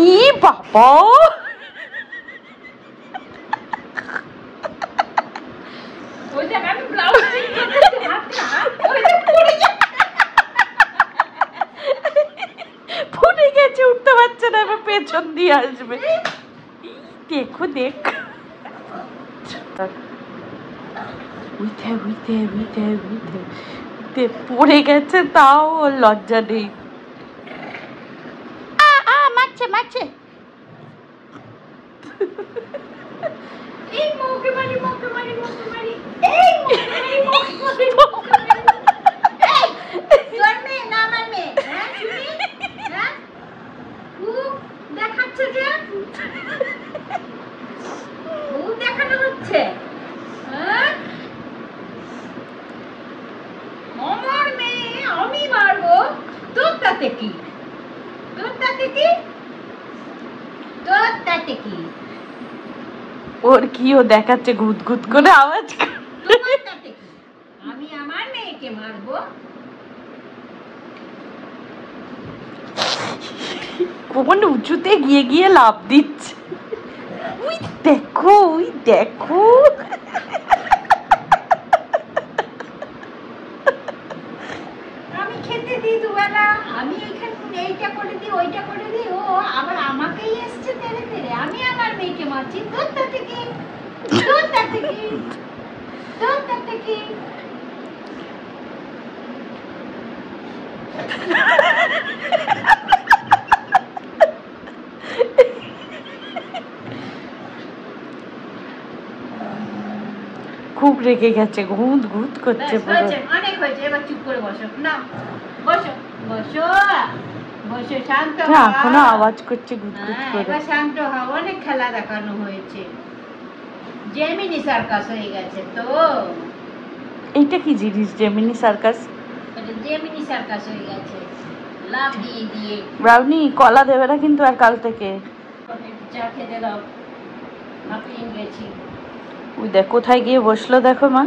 ই বাবা ফুটে গেছে, উঠতে পারছে না, এবার পেছন দিয়ে আসবে। দেখো দেখ, উঠে উঠে উঠে উঠে পড়ে গেছে, তাও ওর লজ্জা নেই। মারছে মারছে, দেখানো হচ্ছে আমার মেয়ে আমি মারবো, তোর তাতে কি, তোর তাতে কি, তোর তাতে কি? ওর কি, ও দেখাচ্ছে গুদ গুদ করে আওয়াজ। আমি আমার মেয়েকে মারবো? কোন উঁচুতে গিয়ে গিয়ে লাফ দিচ্ছে, ওই দেখো ওই দেখো। আমি খেতে দিই দুবেলা, আমি এখানে এইটা করে দিই ওইটা করে দিই, ও আবার আমাকেই এসছে তেড়ে তেড়ে, আমি আমার মেয়েকে মারছি, তোর তাতে কি, তোর তাতে কি, তোর তাতে কি? খুব রেগে গেছে, গুদ গুদ করছে পুরো। অনেক হয়েছে, এবার চুপ করে বসো না, বসো বসো বসো, শান্ত হও। এখনো আওয়াজ করছে গুদ গুদ করে। এবার শান্ত হও, অনেক খেলা দেখানো হয়েছে, জেমিনি সার্কাস হয়ে গেছে তো। এইটা কি জিনিস জেমিনি সার্কাস? জেমিনি সার্কাস হয়ে গেছে, লাভ দিয়ে দিয়ে। ব্রাউনি কলা দেবে না কিন্তু আর কাল থেকে। চা খেতে দাও, হাঁপিয়ে গেছি। ওই দেখ কোথায় গিয়ে বসলো, দেখো মা।